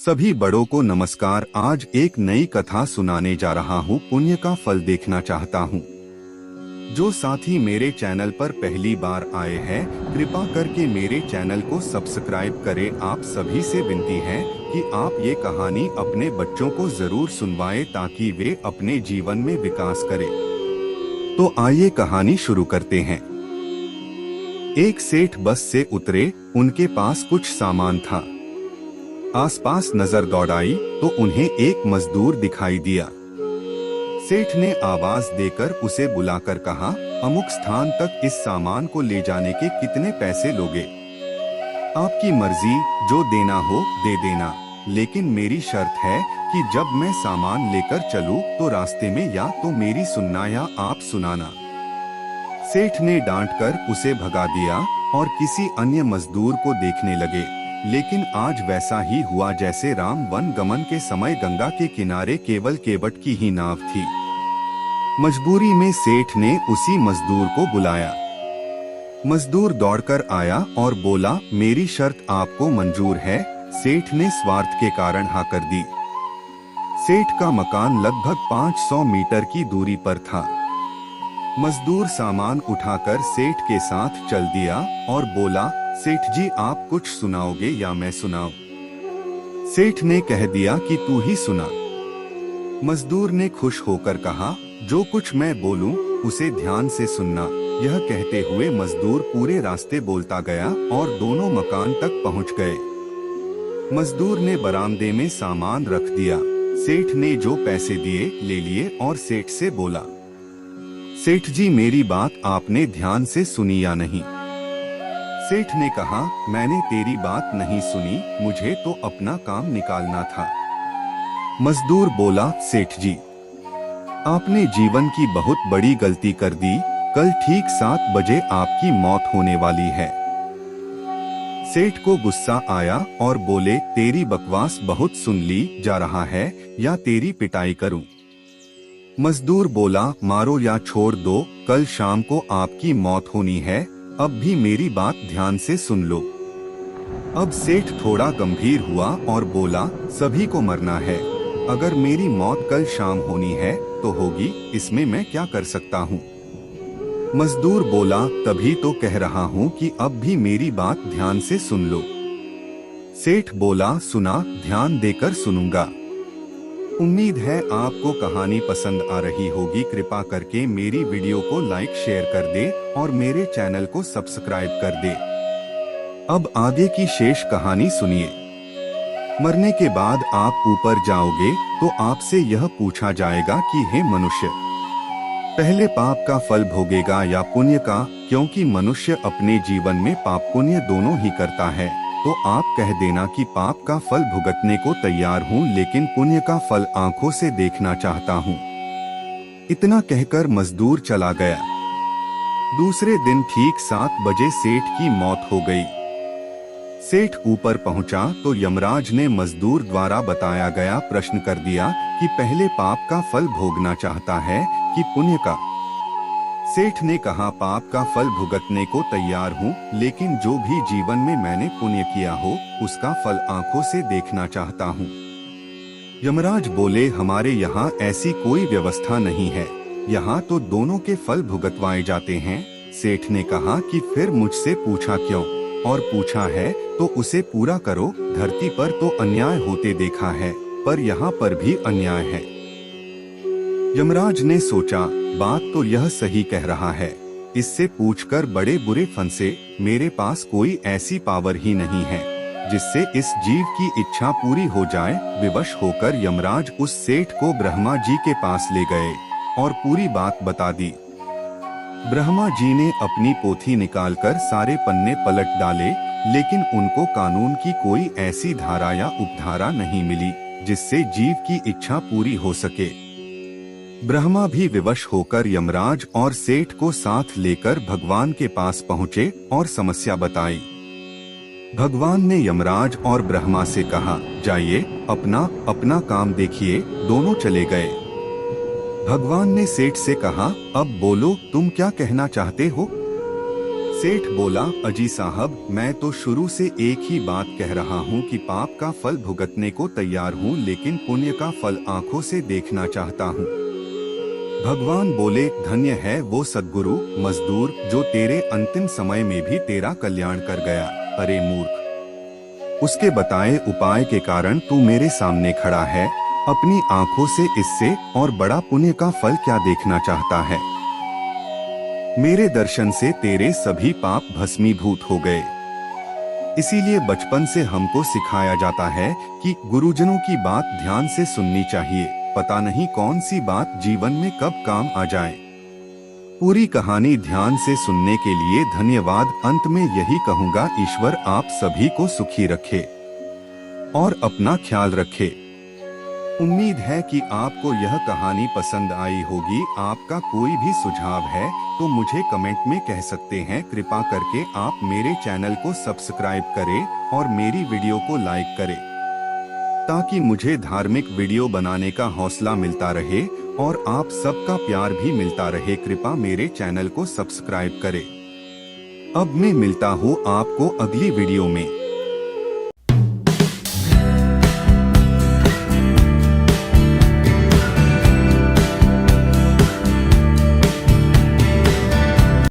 सभी बड़ों को नमस्कार। आज एक नई कथा सुनाने जा रहा हूँ। पुण्य का फल देखना चाहता हूँ। जो साथी मेरे चैनल पर पहली बार आए हैं, कृपा करके मेरे चैनल को सब्सक्राइब करें। आप सभी से विनती है कि आप ये कहानी अपने बच्चों को जरूर सुनवाएं ताकि वे अपने जीवन में विकास करें। तो आइए कहानी शुरू करते हैं। एक सेठ बस से उतरे। उनके पास कुछ सामान था। आसपास नजर दौड़ाई तो उन्हें एक मजदूर दिखाई दिया। सेठ ने आवाज देकर उसे बुलाकर कहा, अमुक स्थान तक इस सामान को ले जाने के कितने पैसे लोगे? आपकी मर्जी, जो देना हो दे देना, लेकिन मेरी शर्त है कि जब मैं सामान लेकर चलूं तो रास्ते में या तो मेरी सुनना या आप सुनाना। सेठ ने डांटकर उसे भगा दिया और किसी अन्य मजदूर को देखने लगे। लेकिन आज वैसा ही हुआ जैसे राम वन गमन के समय गंगा के किनारे केवल केवट की ही नाव थी। मजबूरी में सेठ ने उसी मजदूर को बुलाया। मजदूर दौड़कर आया और बोला, मेरी शर्त आपको मंजूर है? सेठ ने स्वार्थ के कारण हाँ कर दी। सेठ का मकान लगभग 500 मीटर की दूरी पर था। मजदूर सामान उठाकर सेठ के साथ चल दिया और बोला, सेठ जी आप कुछ सुनाओगे या मैं सुनाऊं? सेठ ने कह दिया कि तू ही सुना। मजदूर ने खुश होकर कहा, जो कुछ मैं बोलूं उसे ध्यान से सुनना। यह कहते हुए मजदूर पूरे रास्ते बोलता गया और दोनों मकान तक पहुंच गए। मजदूर ने बरामदे में सामान रख दिया। सेठ ने जो पैसे दिए ले लिए और सेठ से बोला, सेठ जी मेरी बात आपने ध्यान से सुनी या नहीं? सेठ ने कहा, मैंने तेरी बात नहीं सुनी, मुझे तो अपना काम निकालना था। मजदूर बोला, सेठ जी आपने जीवन की बहुत बड़ी गलती कर दी। कल ठीक 7 बजे आपकी मौत होने वाली है। सेठ को गुस्सा आया और बोले, तेरी बकवास बहुत सुन ली जा रहा है या तेरी पिटाई करूं? मजदूर बोला, मारो या छोड़ दो, कल शाम को आपकी मौत होनी है। अब भी मेरी बात ध्यान से सुन लो। अब सेठ थोड़ा गंभीर हुआ और बोला, सभी को मरना है। अगर मेरी मौत कल शाम होनी है तो होगी, इसमें मैं क्या कर सकता हूँ? मजदूर बोला, तभी तो कह रहा हूँ कि अब भी मेरी बात ध्यान से सुन लो। सेठ बोला, सुना, ध्यान देकर सुनूंगा। उम्मीद है आपको कहानी पसंद आ रही होगी। कृपा करके मेरी वीडियो को लाइक शेयर कर दे और मेरे चैनल को सब्सक्राइब कर दे। अब आगे की शेष कहानी सुनिए। मरने के बाद आप ऊपर जाओगे तो आपसे यह पूछा जाएगा कि हे मनुष्य, पहले पाप का फल भोगेगा या पुण्य का? क्योंकि मनुष्य अपने जीवन में पाप पुण्य दोनों ही करता है। तो आप कह देना कि पाप का फल भुगतने को तैयार हूँ, लेकिन पुण्य का फल आंखों से देखना चाहता हूँ। इतना कहकर मजदूर चला गया। दूसरे दिन ठीक 7 बजे सेठ की मौत हो गई। सेठ ऊपर पहुंचा तो यमराज ने मजदूर द्वारा बताया गया प्रश्न कर दिया कि पहले पाप का फल भोगना चाहता है कि पुण्य का? सेठ ने कहा, पाप का फल भुगतने को तैयार हूँ, लेकिन जो भी जीवन में मैंने पुण्य किया हो उसका फल आंखों से देखना चाहता हूँ। यमराज बोले, हमारे यहाँ ऐसी कोई व्यवस्था नहीं है। यहाँ तो दोनों के फल भुगतवाए जाते हैं। सेठ ने कहा कि फिर मुझसे पूछा क्यों? और पूछा है तो उसे पूरा करो। धरती पर तो अन्याय होते देखा है, पर यहाँ पर भी अन्याय है। यमराज ने सोचा, बात तो यह सही कह रहा है, इससे पूछकर बड़े बुरे फंसे। मेरे पास कोई ऐसी पावर ही नहीं है जिससे इस जीव की इच्छा पूरी हो जाए। विवश होकर यमराज उस सेठ को ब्रह्मा जी के पास ले गए और पूरी बात बता दी। ब्रह्मा जी ने अपनी पोथी निकालकर सारे पन्ने पलट डाले, लेकिन उनको कानून की कोई ऐसी धारा या उपधारा नहीं मिली जिससे जीव की इच्छा पूरी हो सके। ब्रह्मा भी विवश होकर यमराज और सेठ को साथ लेकर भगवान के पास पहुँचे और समस्या बताई। भगवान ने यमराज और ब्रह्मा से कहा, जाइए अपना अपना काम देखिए। दोनों चले गए। भगवान ने सेठ से कहा, अब बोलो, तुम क्या कहना चाहते हो? सेठ बोला, अजी साहब, मैं तो शुरू से एक ही बात कह रहा हूँ कि पाप का फल भुगतने को तैयार हूँ, लेकिन पुण्य का फल आंखों से देखना चाहता हूँ। भगवान बोले, धन्य है वो सद्गुरु मजदूर जो तेरे अंतिम समय में भी तेरा कल्याण कर गया। अरे मूर्ख, उसके बताए उपाय के कारण तू मेरे सामने खड़ा है, अपनी आंखों से इससे और बड़ा पुण्य का फल क्या देखना चाहता है। मेरे दर्शन से तेरे सभी पाप भस्मीभूत हो गए। इसीलिए बचपन से हमको सिखाया जाता है कि गुरुजनों की बात ध्यान से सुननी चाहिए, पता नहीं कौन सी बात जीवन में कब काम आ जाए। पूरी कहानी ध्यान से सुनने के लिए धन्यवाद। अंत में यही कहूँगा, ईश्वर आप सभी को सुखी रखे और अपना ख्याल रखे। उम्मीद है कि आपको यह कहानी पसंद आई होगी। आपका कोई भी सुझाव है तो मुझे कमेंट में कह सकते हैं। कृपा करके आप मेरे चैनल को सब्सक्राइब करें और मेरी वीडियो को लाइक करें, ताकि मुझे धार्मिक वीडियो बनाने का हौसला मिलता रहे और आप सबका प्यार भी मिलता रहे। कृपा मेरे चैनल को सब्सक्राइब करें। अब मैं मिलता हूँ आपको अगली वीडियो में।